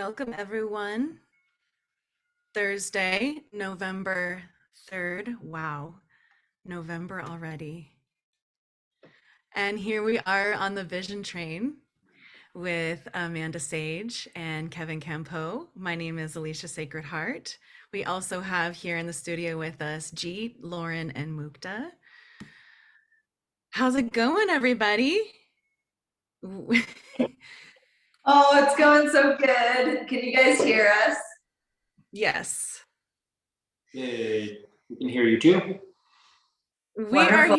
Welcome, everyone. Thursday, November 3rd. Wow, November already. And here we are on the Vision Train with Amanda Sage and Kevin Campeau. My name is Alecia Sacred Heart. We also have here in the studio with us Jeet, Lauren, and Mukta. How's it going, everybody? Oh, it's going so good. Can you guys hear us? Yes. Yay, we can hear you too. Wonderful.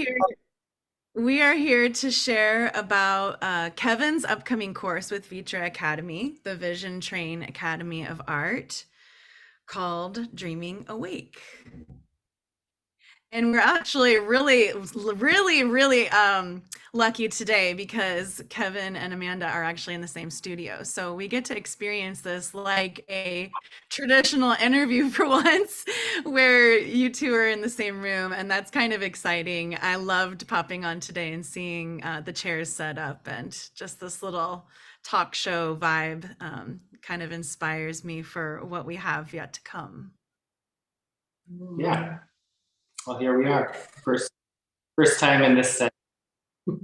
We are here to share about Kevin's upcoming course with ViTra Academy, the Vision Train Academy of Art, called Dreaming Awake. And we're actually really lucky today because Kevin and Amanda are actually in the same studio. So we get to experience this like a traditional interview for once, where you two are in the same room. And that's kind of exciting. I loved popping on today and seeing the chairs set up, and just this little talk show vibe kind of inspires me for what we have yet to come. Yeah. Well, here we are. First time in this set.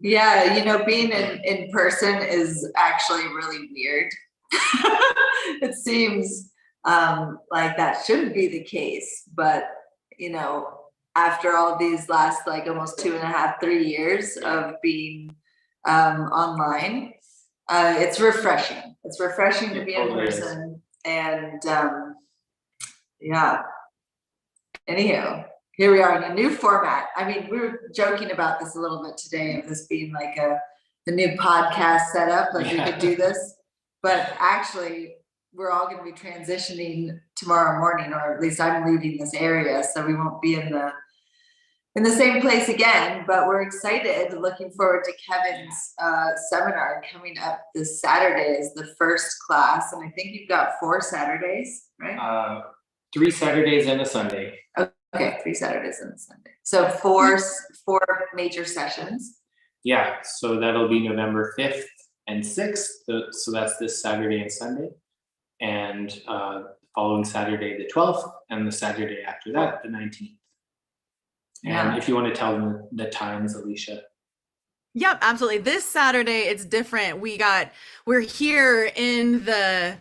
Yeah, being in person is actually really weird. It seems like that shouldn't be the case, but after all these last almost 2.5, 3 years of being online, it's refreshing. It's refreshing to be in person, and yeah. Anyhow, here we are in a new format. I mean, we were joking about this a little bit today, of this being like the new podcast setup, we could do this, but actually we're all going to be transitioning tomorrow morning, or at least I'm leaving this area, so we won't be in the same place again. But we're excited, looking forward to Kevin's seminar coming up this Saturday is the first class, and I think you've got 4 Saturdays, right? 3 Saturdays and a Sunday. Okay, 3 Saturdays and a Sunday. So four major sessions. Yeah, so that'll be November 5th and 6th. So that's this Saturday and Sunday. And the following Saturday, the 12th, and the Saturday after that, the 19th. And if you want to tell them the times, Alecia. Yep, absolutely. This Saturday, it's different. We're here in the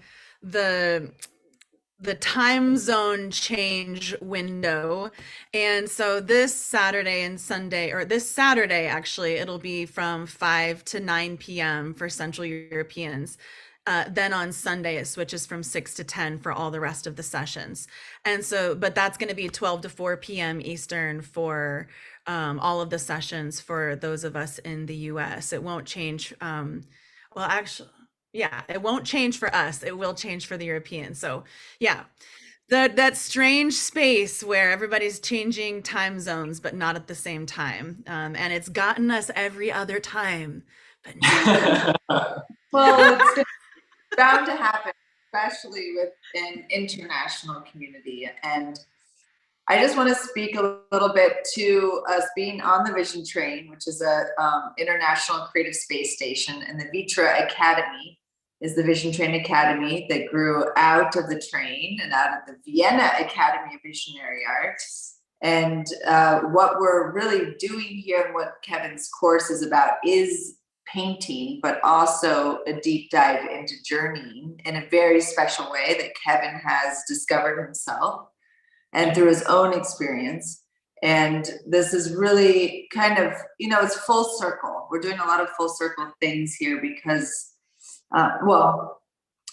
time zone change window. And so this Saturday and Sunday, or this Saturday, actually, it'll be from 5 to 9 p.m. for Central Europeans. Then on Sunday, it switches from 6 to 10 for all the rest of the sessions. And so, but that's going to be 12 to 4 p.m. Eastern for all of the sessions for those of us in the US. It won't change. Yeah, it won't change for us. It will change for the Europeans. So yeah, that strange space where everybody's changing time zones, but not at the same time. And it's gotten us every other time. But well, it's bound to happen, especially with an international community. And I just want to speak a little bit to us being on the Vision Train, which is a international creative space station, and the ViTra Academy is the Vision Train Academy that grew out of the train and out of the Vienna Academy of Visionary Arts. And what we're really doing here, and what Kevin's course is about, is painting, but also a deep dive into journeying in a very special way that Kevin has discovered himself and through his own experience. And this is really kind of, it's full circle. We're doing a lot of full circle things here because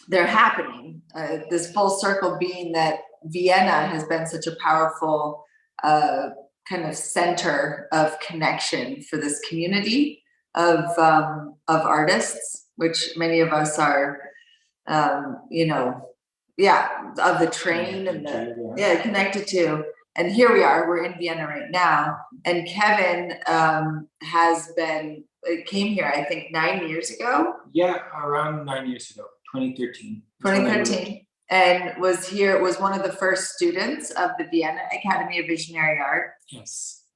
they're happening. This full circle being that Vienna has been such a powerful kind of center of connection for this community of artists, which many of us are, of the train and connected to. And here we are, we're in Vienna right now. And Kevin came here, I think 9 years ago. Yeah, around 9 years ago, 2013. 2013. And was one of the first students of the Vienna Academy of Visionary Art. Yes.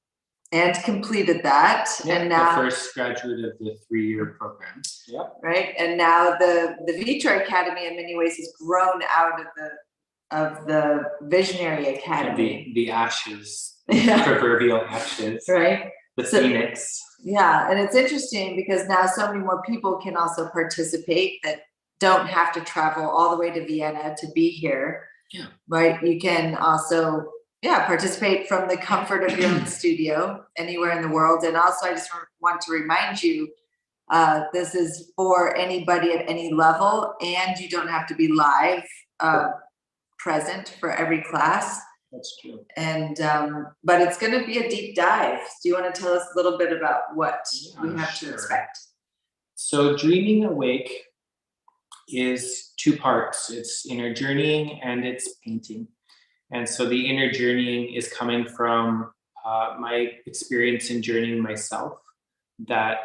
and completed that. Yeah, And now, the first graduate of the 3-year program. Yeah. right, and now the ViTra Academy in many ways has grown out of the Visionary Academy. The ashes, Yeah. proverbial ashes, Right. the So- phoenix. Yeah, and it's interesting because now so many more people can also participate that don't have to travel all the way to Vienna to be here. Yeah. Right, you can also, participate from the comfort of your own studio anywhere in the world. And also I just want to remind you, this is for anybody at any level, and you don't have to be live present for every class. That's true. And but it's going to be a deep dive. Do you want to tell us a little bit about what we have to expect? So Dreaming Awake is 2 parts. It's inner journeying and it's painting. And so the inner journeying is coming from my experience in journeying myself, that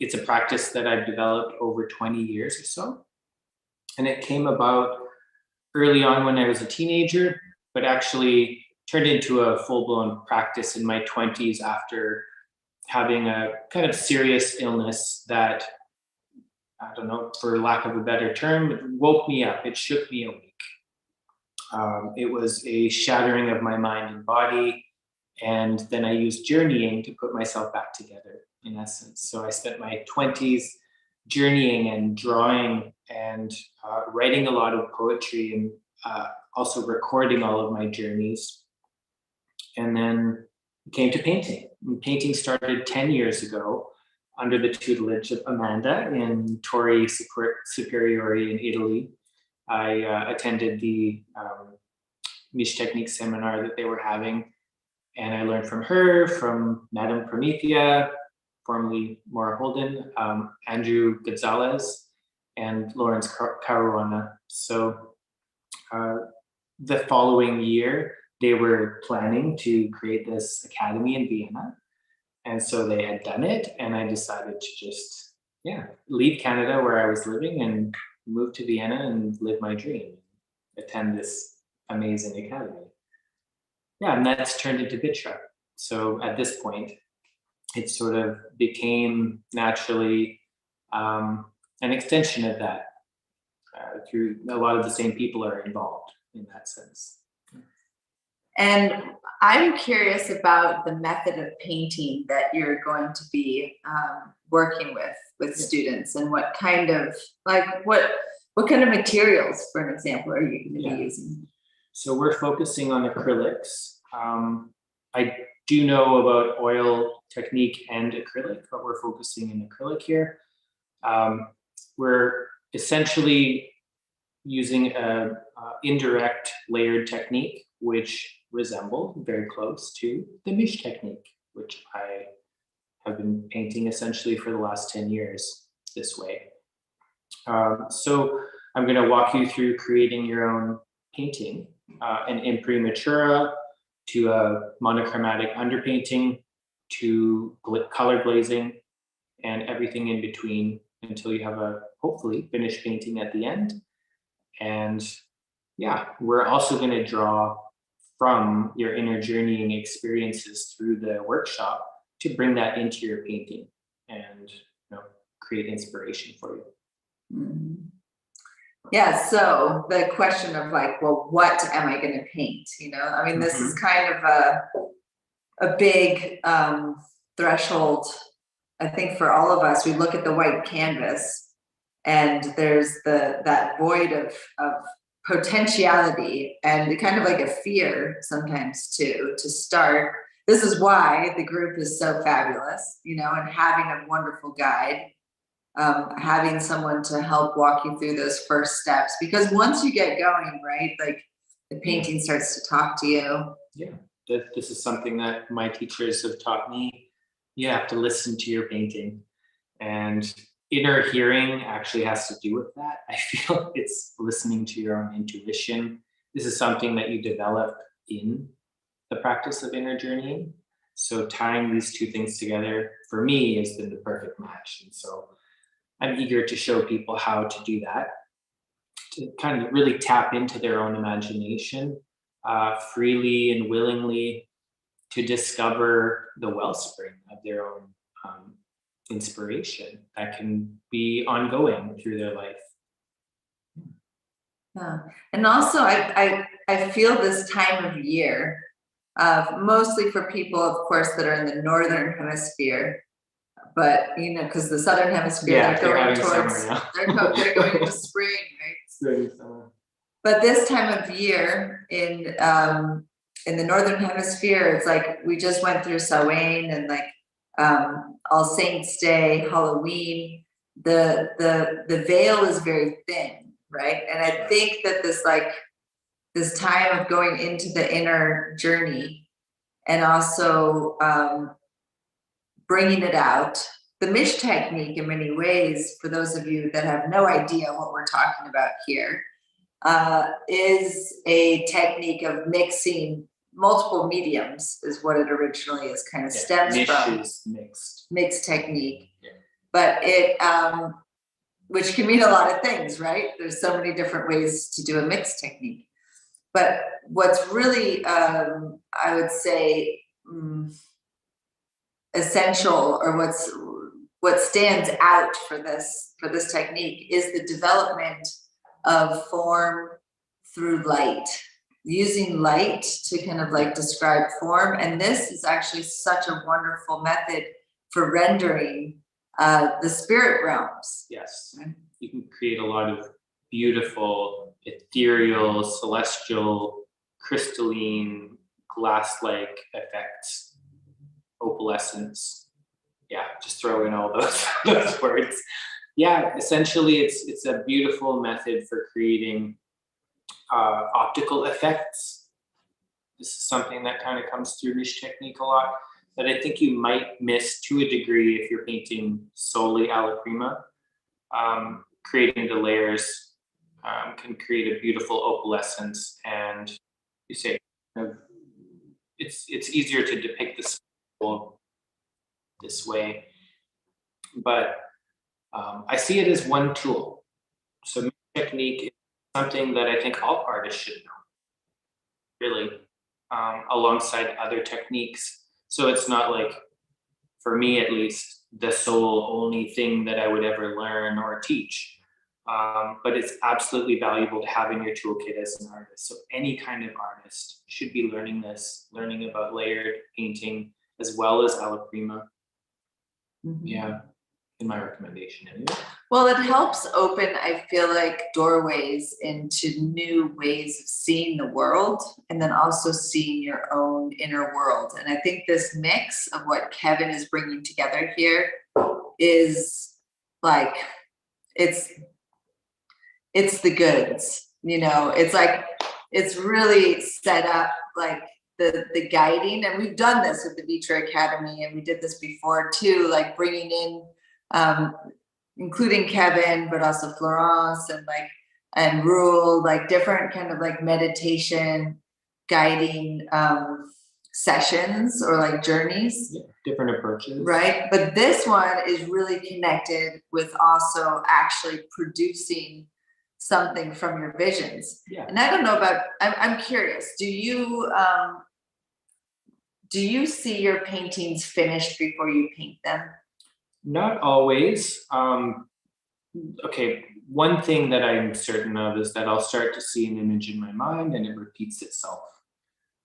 it's a practice that I've developed over 20 years or so. And it came about early on when I was a teenager, but actually turned into a full-blown practice in my 20s after having a kind of serious illness that, I don't know, for lack of a better term, it woke me up, it shook me awake. It was a shattering of my mind and body, and then I used journeying to put myself back together, in essence. So I spent my 20s journeying and drawing and writing a lot of poetry, and also recording all of my journeys. And then it came to painting. And painting started 10 years ago under the tutelage of Amanda in Torre Superiore in Italy. I attended the niche technique seminar that they were having, and I learned from her, from Madame Promethea, formerly Maura Holden, Andrew Gonzalez, and Lawrence Caruana. So the following year, they were planning to create this academy in Vienna. And so they had done it, and I decided to just, leave Canada where I was living and move to Vienna and live my dream, attend this amazing academy. Yeah, and that's turned into ViTra. So at this point, it sort of became naturally an extension of that. Through a lot of the same people are involved in that sense. And I'm curious about the method of painting that you're going to be working with students, and what kind of materials, for an example, are you going to be using? So we're focusing on acrylics. I do know about oil technique and acrylic, but we're focusing in acrylic here. We're essentially using a indirect layered technique, which resemble very close to the miche technique, which I have been painting essentially for the last 10 years this way. So I'm going to walk you through creating your own painting, an imprimatura to a monochromatic underpainting to color glazing and everything in between until you have a hopefully finished painting at the end. And we're also going to draw from your inner journeying experiences through the workshop to bring that into your painting and create inspiration for you. Mm-hmm. Yeah, so the question of what am I going to paint? I mean, this is kind of a big threshold, I think, for all of us. We look at the white canvas, and there's that void of potentiality, and kind of like a fear sometimes to start. This is why the group is so fabulous, and having a wonderful guide, having someone to help walk you through those first steps, because once you get going, right, the painting starts to talk to you. Yeah, this is something that my teachers have taught me. You have to listen to your painting, and inner hearing actually has to do with that. I feel it's listening to your own intuition. This is something that you develop in the practice of inner journeying. So tying these two things together for me has been the perfect match. And so I'm eager to show people how to do that, to kind of really tap into their own imagination freely and willingly, to discover the wellspring of their own inspiration that can be ongoing through their life. Yeah. And also I feel this time of year, mostly for people, of course, that are in the northern hemisphere, but because the southern hemisphere, Yeah, they're going having towards, summer now. they're going into spring, right? Spring, summer. But this time of year in the northern hemisphere, it's like we just went through Samhain and like All Saints Day, Halloween. The veil is very thin, right? And I think that this time of going into the inner journey and also bringing it out. The Mish technique, in many ways, for those of you that have no idea what we're talking about here, is a technique of mixing multiple mediums, is what it originally is kind of stems from. Mish is mixed. Mixed technique. Yeah. But it, which can mean a lot of things, right? There's so many different ways to do a mixed technique. But what's really, I would say, essential, or what stands out for this technique is the development of form through light, using light to kind of like describe form. And this is actually such a wonderful method for rendering the spirit realms. Yes, you can create a lot of beautiful, ethereal, celestial, crystalline, glass-like effects, opalescence. Yeah, just throw in all those words. Yeah, essentially it's a beautiful method for creating optical effects. This is something that kind of comes through Mish technique a lot, that I think you might miss to a degree if you're painting solely alla prima. Creating the layers can create a beautiful opalescence, and you say it's easier to depict the soul this way, but I see it as one tool. So Mish technique is something that I think all artists should know, really, alongside other techniques. So it's not like, for me at least, the sole only thing that I would ever learn or teach. But it's absolutely valuable to have in your toolkit as an artist. So any kind of artist should be learning this, learning about layered painting as well as alla prima. Mm-hmm. Yeah, in my recommendation anyway. Well, it helps open, I feel like, doorways into new ways of seeing the world, and then also seeing your own inner world. And I think this mix of what Kevin is bringing together here is like, it's the goods, it's like, it's really set up like the guiding. And we've done this with the ViTra Academy, and we did this before too, like bringing in including Kevin, but also Florence and Rule, like different kind of like meditation guiding sessions or like journeys. Yeah, different approaches. Right. But this one is really connected with also actually producing something from your visions. Yeah. And I don't know about, I'm curious, do you see your paintings finished before you paint them? Not always. Okay, one thing that I'm certain of is that I'll start to see an image in my mind and it repeats itself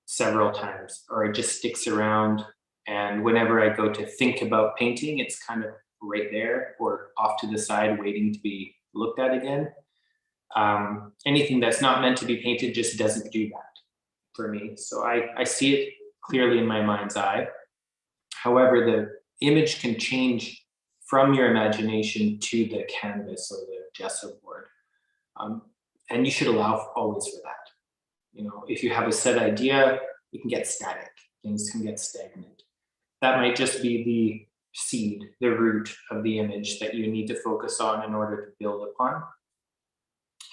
several times, or it just sticks around. And whenever I go to think about painting, it's kind of right there or off to the side waiting to be looked at again. Anything that's not meant to be painted just doesn't do that for me. So I see it clearly in my mind's eye. However, the image can change from your imagination to the canvas or the gesso board. And you should allow always for that. If you have a set idea, it can get static. Things can get stagnant. That might just be the seed, the root of the image that you need to focus on in order to build upon.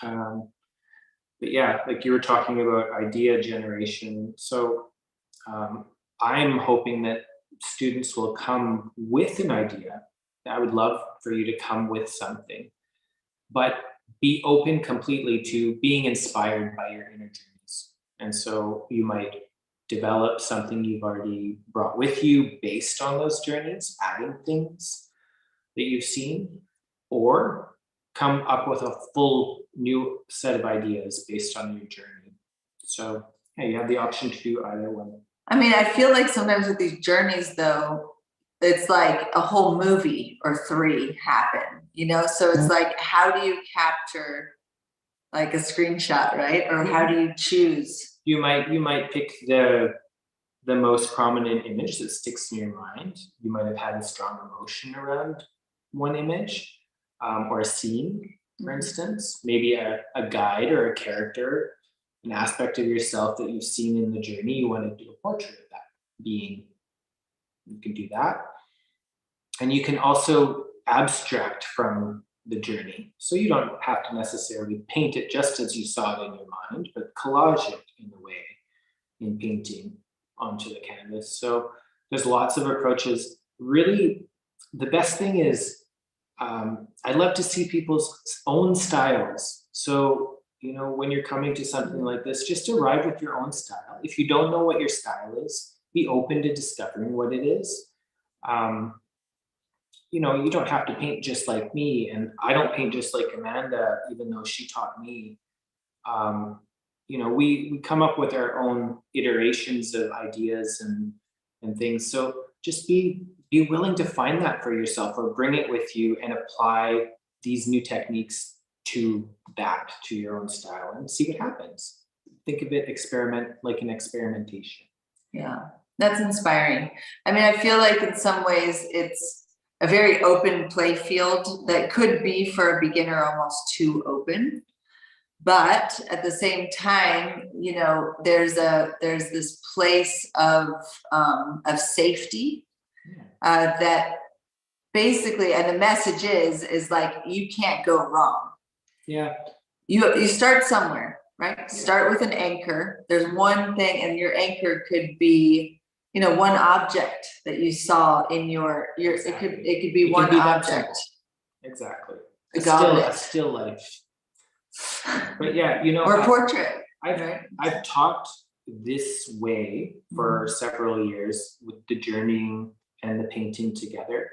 But yeah, like you were talking about idea generation. So I'm hoping that students will come with an idea. I would love for you to come with something, but be open completely to being inspired by your inner journeys. And so you might develop something you've already brought with you based on those journeys, adding things that you've seen, or come up with a full new set of ideas based on your journey. So yeah, you have the option to do either one. I mean, I feel like sometimes with these journeys though, it's like a whole movie or 3 happen, you know? So it's like, how do you capture like a screenshot, right? Or how do you choose? You might pick the most prominent image that sticks in your mind. You might have had a strong emotion around one image, or a scene, for instance, maybe a guide or a character, an aspect of yourself that you've seen in the journey. You want to do a portrait of that being. You can do that. And you can also abstract from the journey. So you don't have to necessarily paint it just as you saw it in your mind, but collage it in a way in painting onto the canvas. So there's lots of approaches. Really, the best thing is I'd love to see people's own styles. So, you know, when you're coming to something like this, just arrive with your own style. If you don't know what your style is, be open to discovering what it is. You know, you don't have to paint just like me, and I don't paint just like Amanda, even though she taught me. You know, we come up with our own iterations of ideas and things. So just be willing to find that for yourself, or bring it with you and apply these new techniques to your own style, and see what happens. Think of it like an experimentation. Yeah, that's inspiring. I mean, I feel like in some ways it's a very open play field that could be for a beginner almost too open. But at the same time, you know, there's this place of safety that basically, and the message is like, you can't go wrong. Yeah. You start somewhere, right? Yeah. Start with an anchor. There's one thing, and your anchor could be, you know, one object that you saw in your exactly. it could be one object. Exactly. A still life. But yeah, you know, or a portrait. I've talked this way for several years with the journeying and the painting together.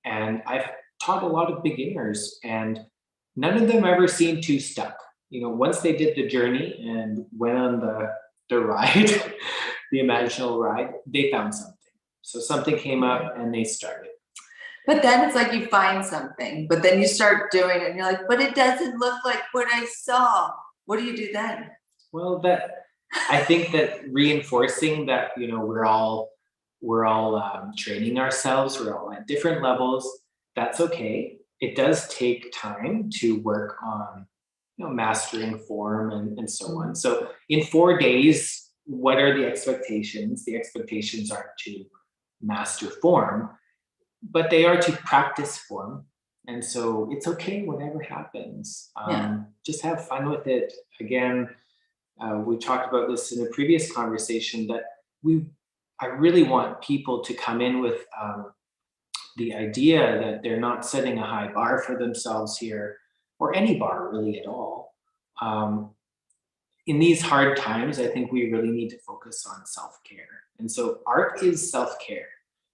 And I've taught a lot of beginners, and none of them ever seemed too stuck. You know, once they did the journey and went on the ride, the imaginal ride, they found something. So something came up and they started. But then it's like you find something, but then you start doing it and you're like, but it doesn't look like what I saw. What do you do then? Well, I think that reinforcing that, you know, we're all training ourselves, we're all at different levels. That's okay. It does take time to work on, you know, mastering form and so on. So in 4 days, what are the expectations? The expectations aren't to master form, but they are to practice form. And so it's okay, whatever happens. Just have fun with it. Again, we talked about this in a previous conversation, that I really want people to come in with the idea that they're not setting a high bar for themselves here, or any bar really at all. In these hard times, I think we really need to focus on self-care. And so art is self-care.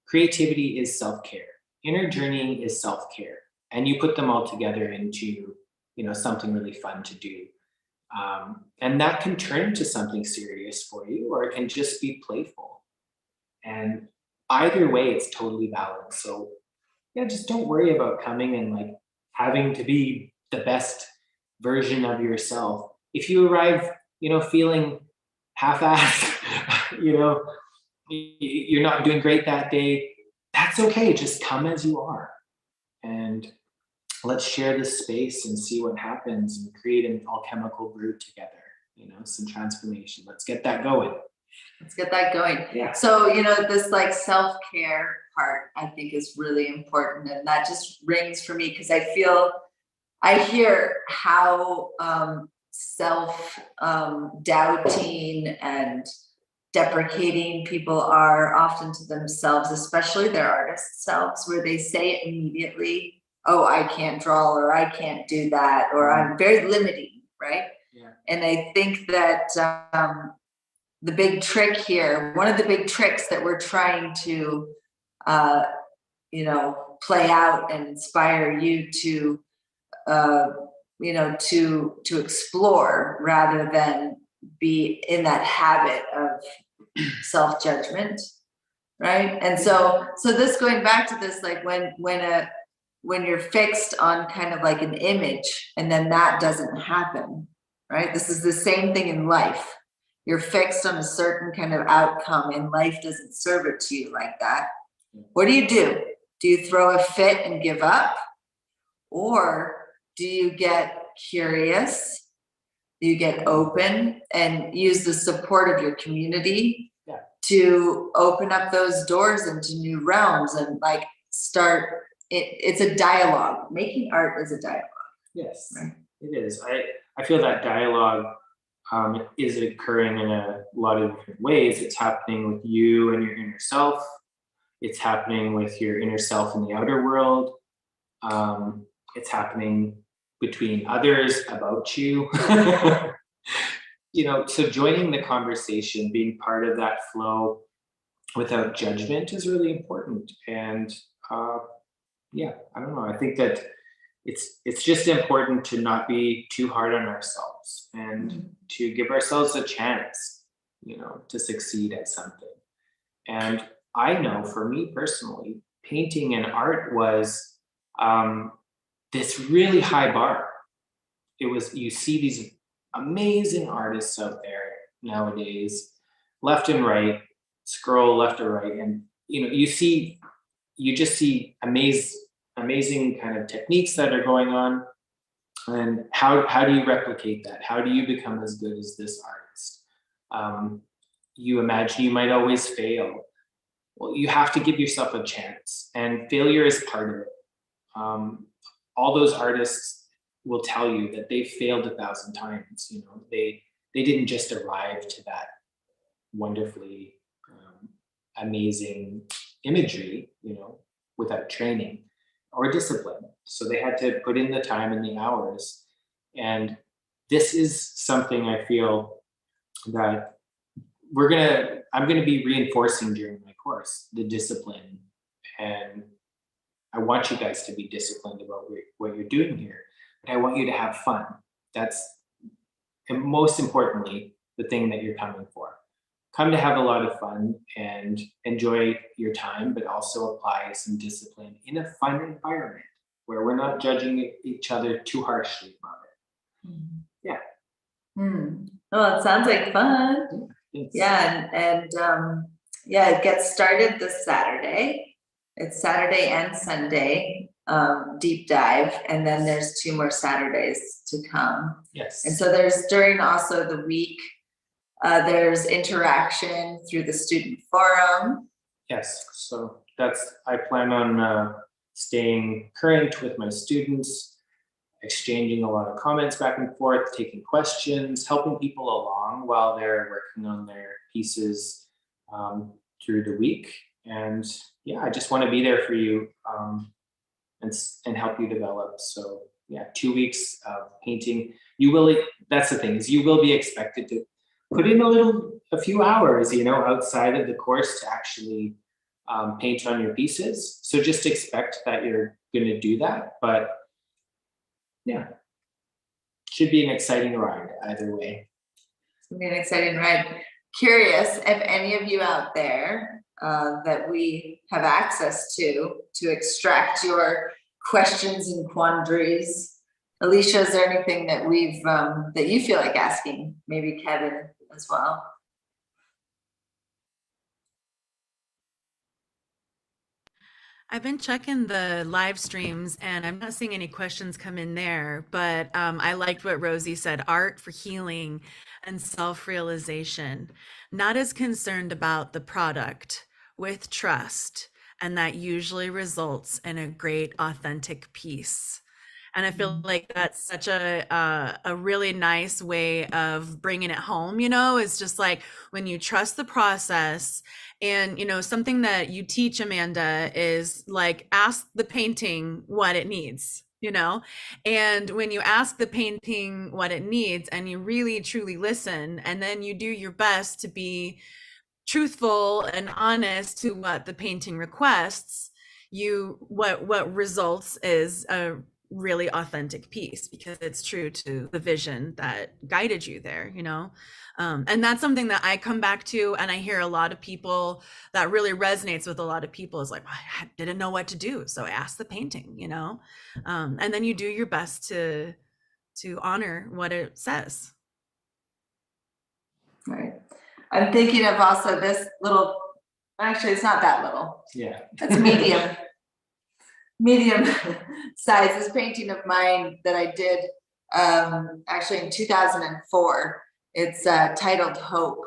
Creativity is self-care. Inner journeying is self-care. And you put them all together into, you know, something really fun to do. And that can turn into something serious for you, or it can just be playful. And either way, it's totally valid. So yeah, just don't worry about coming and like having to be the best version of yourself. If you arrive, you know, feeling half-assed, you know, you're not doing great that day, that's okay. Just come as you are. And let's share this space and see what happens, and create an alchemical brew together, you know, some transformation. Let's get that going. Yeah. So, you know, this like self-care part, I think, is really important. And that just rings for me, because I hear how self-doubting and deprecating people are often to themselves, especially their artist selves, where they say it immediately, oh, I can't draw, or I can't do that, or I'm very limiting, right? Yeah. And I think that the big trick here, one of the big tricks that we're trying to, play out and inspire you to, to explore rather than be in that habit of self-judgment, right? And so this, going back to this, like when you're fixed on kind of like an image and then that doesn't happen, right? This is the same thing in life. You're fixed on a certain kind of outcome and life doesn't serve it to you like that. What do? Do you throw a fit and give up? Or do you get curious? Do you get open and use the support of your community to open up those doors into new realms and like start it's a dialogue. Making art is a dialogue. Yes, right? It is. I feel that dialogue is occurring in a lot of different ways. It's happening with you and your inner self. It's happening with your inner self in the outer world. It's happening between others about you. So joining the conversation, being part of that flow without judgment is really important. And I don't know. I think that it's just important to not be too hard on ourselves and to give ourselves a chance, to succeed at something. And I know for me personally, painting and art was this really high bar. You see these amazing artists out there nowadays, left and right, scroll left or right, and you just see amazing kind of techniques that are going on. And how do you replicate that? How do you become as good as this artist? You imagine you might always fail. Well, you have to give yourself a chance, and failure is part of it. All those artists will tell you that they failed 1,000 times. They didn't just arrive to that wonderfully amazing imagery, without training or discipline. So they had to put in the time and the hours. And this is something I feel that I'm gonna be reinforcing during my course, the discipline. And I want you guys to be disciplined about what you're doing here. But I want you to have fun. That's, and most importantly, the thing that you're coming for. Come to have a lot of fun and enjoy your time, but also apply some discipline in a fun environment where we're not judging each other too harshly about it. Yeah. Well, it sounds like fun. Thanks. Yeah, and it gets started this Saturday. It's Saturday and Sunday, deep dive, and then there's 2 more Saturdays to come. Yes. And so there's, during also the week, there's interaction through the student forum. Yes, so I plan on staying current with my students, exchanging a lot of comments back and forth, taking questions, helping people along while they're working on their pieces through the week. And I just want to be there for you and help you develop. So 2 weeks of painting. That's the thing, is you will be expected to put in a few hours, outside of the course to actually paint on your pieces. So just expect that you're going to do that. But should be an exciting ride either way. It's going to be an exciting ride. Curious if any of you out there that we have access to extract your questions and quandaries. Alecia, is there anything that that you feel like asking? Maybe Kevin as well. I've been checking the live streams and I'm not seeing any questions come in there, but I liked what Rosie said, art for healing and self-realization. Not as concerned about the product, with trust, and that usually results in a great authentic piece. And I feel like that's such a really nice way of bringing it home, is just like when you trust the process. And, something that you teach, Amanda, is like, ask the painting what it needs, you know? And when you ask the painting what it needs and you really truly listen, and then you do your best to be truthful and honest to what the painting requests, what results is a really authentic piece because it's true to the vision that guided you there, you know. And that's something that I come back to, and I hear a lot of people that really resonates with a lot of people is like, I didn't know what to do, so I asked the painting, you know. And then you do your best to honor what it says. Right. I'm thinking of also this little, actually it's not that little. Yeah. It's medium size. This painting of mine that I did actually in 2004. It's titled Hope.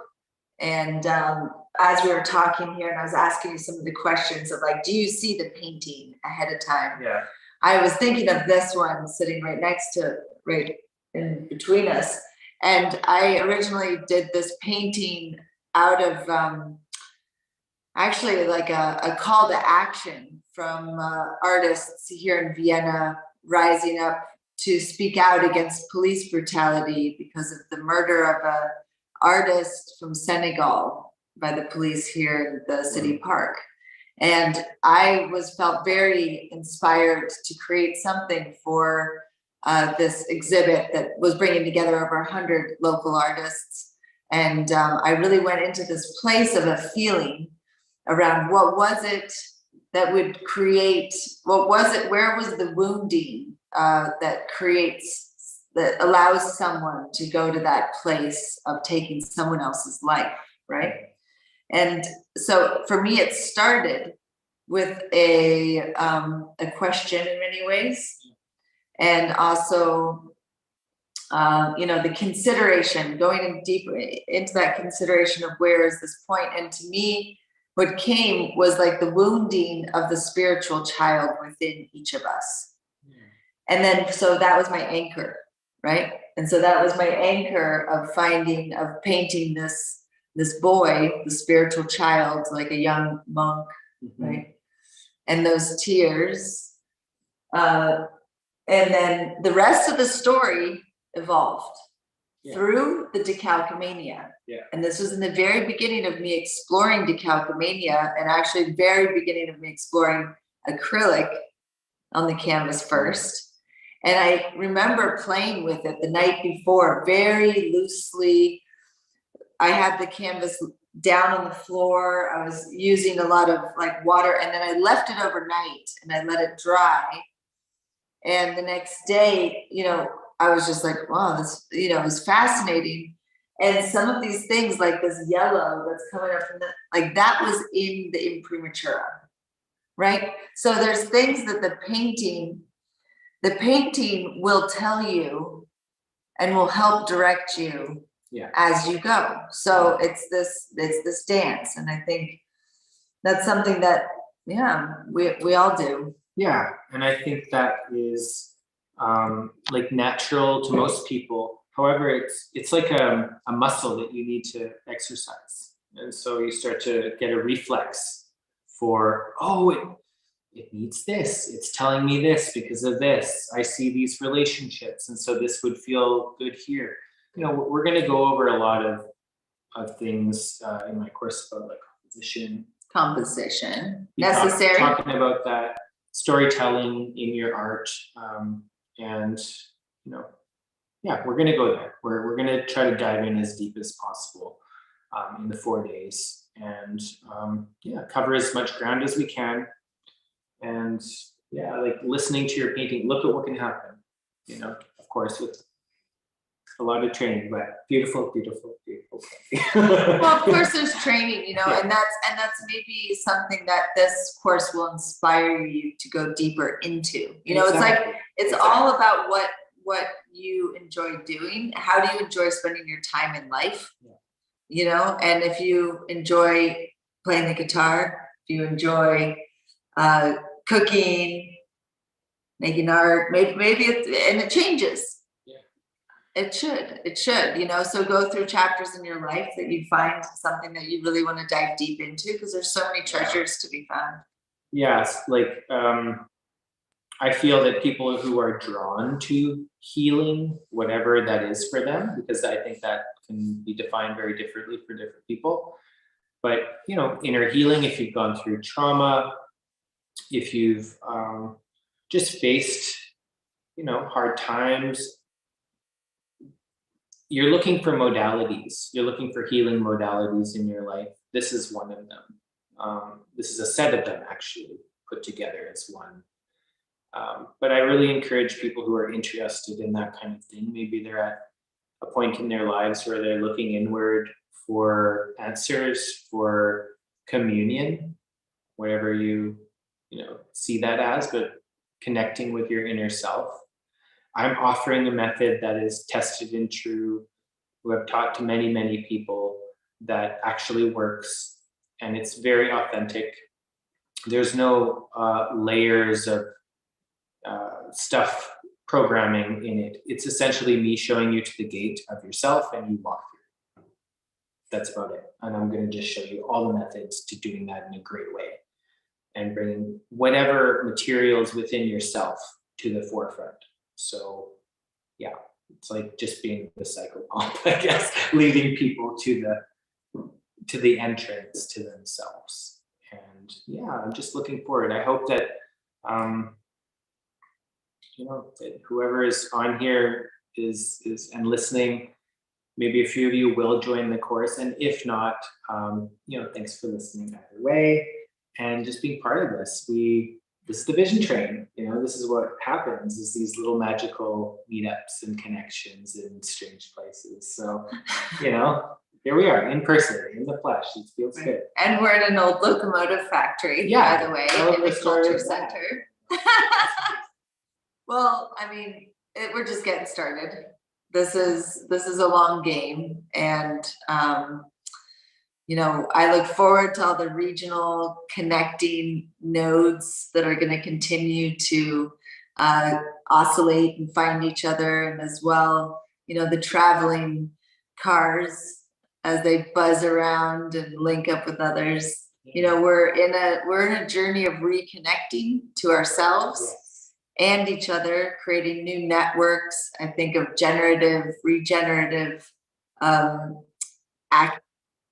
And as we were talking here and I was asking you some of the questions of like, do you see the painting ahead of time? Yeah. I was thinking of this one sitting right in between us. And I originally did this painting out of actually like a call to action from artists here in Vienna rising up to speak out against police brutality because of the murder of a artist from Senegal by the police here in the city park. And I felt very inspired to create something for this exhibit that was bringing together over 100 local artists. And I really went into this place of a feeling around what was it that would create, where was the wounding that allows someone to go to that place of taking someone else's life, right? And so for me, it started with a question in many ways. And also, the consideration, going in deeper into that consideration of where is this point. And to me, what came was like the wounding of the spiritual child within each of us. And then, so that was my anchor, right? And so that was my anchor of painting this boy, the spiritual child, like a young monk, right? And those tears. And then the rest of the story evolved through the decalcomania. Yeah. And this was in the very beginning of me exploring decalcomania, and actually very beginning of me exploring acrylic on the canvas first. And I remember playing with it the night before, very loosely. I had the canvas down on the floor. I was using a lot of like water, and then I left it overnight and I let it dry. And the next day, I was just like, wow, this, it was fascinating. And some of these things like this yellow that's coming up from that was in the imprimatura, right? So there's things that the painting will tell you and will help direct you as you go. So it's this dance. And I think that's something that, we all do. Yeah, and I think that is like natural to most people. However, it's like a muscle that you need to exercise. And so you start to get a reflex for, it needs this. It's telling me this because of this. I see these relationships. And so this would feel good here. We're going to go over a lot of things in my course about like composition. Necessary. Talking about that, storytelling in your art. And we're going to go there. We're going to try to dive in as deep as possible in the 4 days, and cover as much ground as we can. And like listening to your painting, look at what can happen. Of course, with a lot of training, but beautiful, beautiful, beautiful. Well, of course, there's training, and that's maybe something that this course will inspire you to go deeper into. It's like it's all about what you enjoy doing. How do you enjoy spending your time in life? And if you enjoy playing the guitar, if you enjoy cooking, making art, maybe it changes. It should, so go through chapters in your life that you find something that you really want to dive deep into, because there's so many treasures to be found. Yes, like I feel that people who are drawn to healing, whatever that is for them, because I think that can be defined very differently for different people. But, you know, inner healing, if you've gone through trauma, if you've just faced, you know, hard times, you're looking for modalities. You're looking for healing modalities in your life. This is one of them. This is a set of them actually put together as one. But I really encourage people who are interested in that kind of thing. Maybe they're at a point in their lives where they're looking inward for answers, for communion, whatever you know, see that as, but connecting with your inner self. I'm offering a method that is tested and true, who I've taught to many, many people, that actually works, and it's very authentic. There's no layers of stuff programming in it. It's essentially me showing you to the gate of yourself and you walk through. That's about it. And I'm going to just show you all the methods to doing that in a great way and bringing whatever materials within yourself to the forefront. So yeah, it's like just being the psychopomp, I guess, leading people to the entrance to themselves. And yeah, I'm just looking forward. I hope that you know, that whoever is on here is and listening, maybe a few of you will join the course, and if not, you know, thanks for listening either way, and just being part of this. This is the vision train. You know, this is what happens: is these little magical meetups and connections in strange places. So, you know, here we are in person, in the flesh. It feels good. And we're in an old locomotive factory, Yeah, by the way, tell in the the story culture of that. center. Well, I mean, we're just getting started. This is a long game, and you know, I look forward to all the regional connecting nodes that are going to continue to oscillate and find each other, and as well, you know, the traveling cars as they buzz around and link up with others. You know, we're in a journey of reconnecting to ourselves. Yes. And each other, creating new networks. I think of generative, regenerative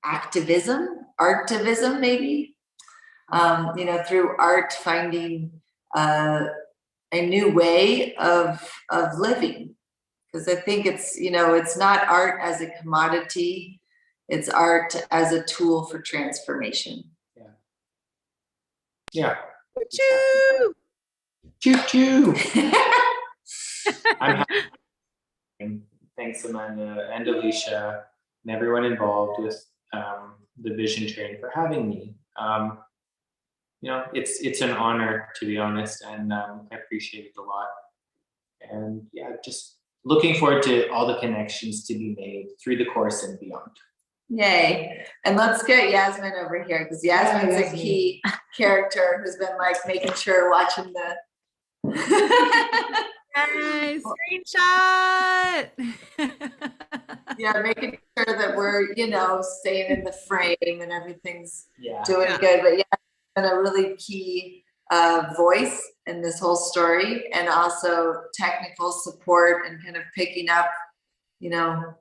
activism, artivism, maybe. You know, through art, finding a new way of living. Because I think it's, you know, it's not art as a commodity; it's art as a tool for transformation. Yeah. Yeah. Choo! Choo choo. I'm happy. And thanks, Amanda and Alecia, and everyone involved with the Vision Train for having me. You know, it's an honor, to be honest, and I appreciate it a lot. And yeah, just looking forward to all the connections to be made through the course and beyond. Yay. And let's get Yasmin over here, because Yasmin's a key character who's been like making sure, watching the Nice screenshot. yeah, making sure that we're, you know, staying in the frame and everything's Yeah. doing good. But yeah, been a really key voice in this whole story, and also technical support and kind of picking up, you know,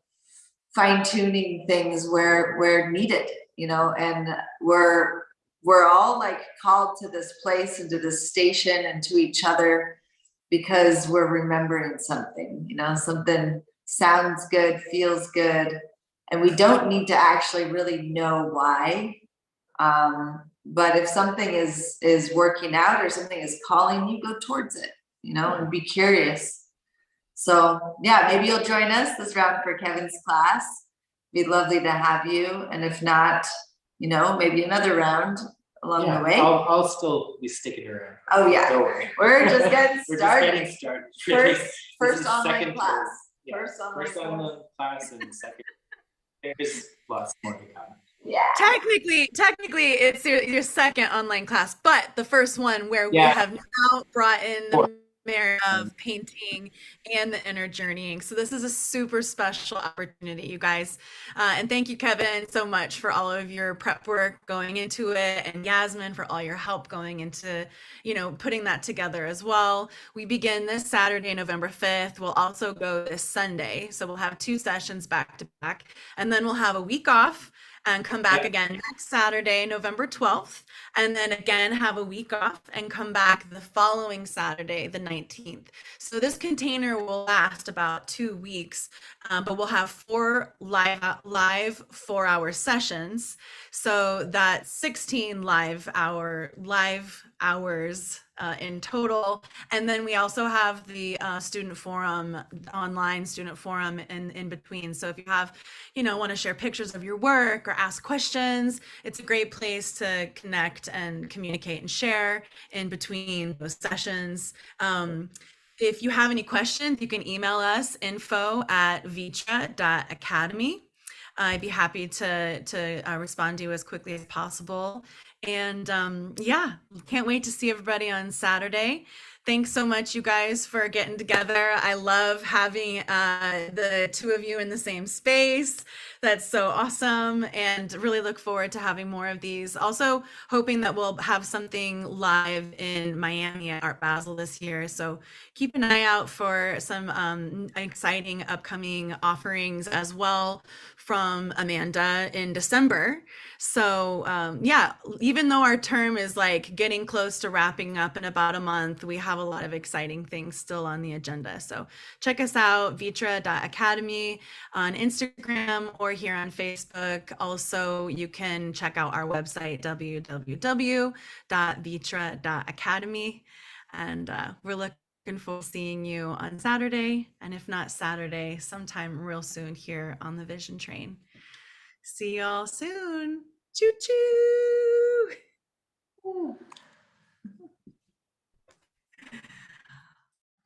fine-tuning things where needed, you know, and we're all like called to this place and to this station and to each other, because we're remembering something, you know, something sounds good, feels good, and we don't need to actually really know why. But if something is working out or something is calling you, go towards it, you know, and be curious. So yeah, maybe you'll join us this round for Kevin's class. Be lovely to have you. And if not, you know, maybe another round along the way. I'll still be sticking around. Oh yeah, Don't worry. we're just getting We're started. just getting started. First online second class. term. Yeah. First online class and second. There's lots more to come. Yeah. Technically, it's your second online class, but the first one where we Yeah. have now brought in Fourth. nightmare of painting and the inner journeying. So this is a super special opportunity, you guys. And thank you, Kevin, so much for all of your prep work going into it, and Yasmin for all your help going into, putting that together as well. We begin this Saturday, November 5th. We'll also go this Sunday. So we'll have 2 sessions back to back, and then we'll have a week off and come back again next Saturday, November 12th, and then again have a week off and come back the following Saturday, the 19th. So this container will last about 2 weeks, but we'll have 4 live 4-hour sessions. So that's 16 live hours in total. And then we also have the student forum, online student forum in between. So if you want to share pictures of your work or ask questions, it's a great place to connect and communicate and share in between those sessions. If you have any questions, you can email us info@vitra.academy. I'd be happy to respond to you as quickly as possible. And can't wait to see everybody on Saturday. Thanks so much, you guys, for getting together. I love having the 2 of you in the same space. That's so awesome, and really look forward to having more of these. Also hoping that we'll have something live in Miami at Art Basel this year. So keep an eye out for some exciting upcoming offerings as well from Amanda in December. So even though our term is like getting close to wrapping up in about a month, we have a lot of exciting things still on the agenda. So check us out, ViTra.Academy on Instagram or here on Facebook. Also, you can check out our website, www.vitra.academy. And we're looking forward to seeing you on Saturday, and if not Saturday, sometime real soon here on the Vision Train. See y'all soon. Choo choo.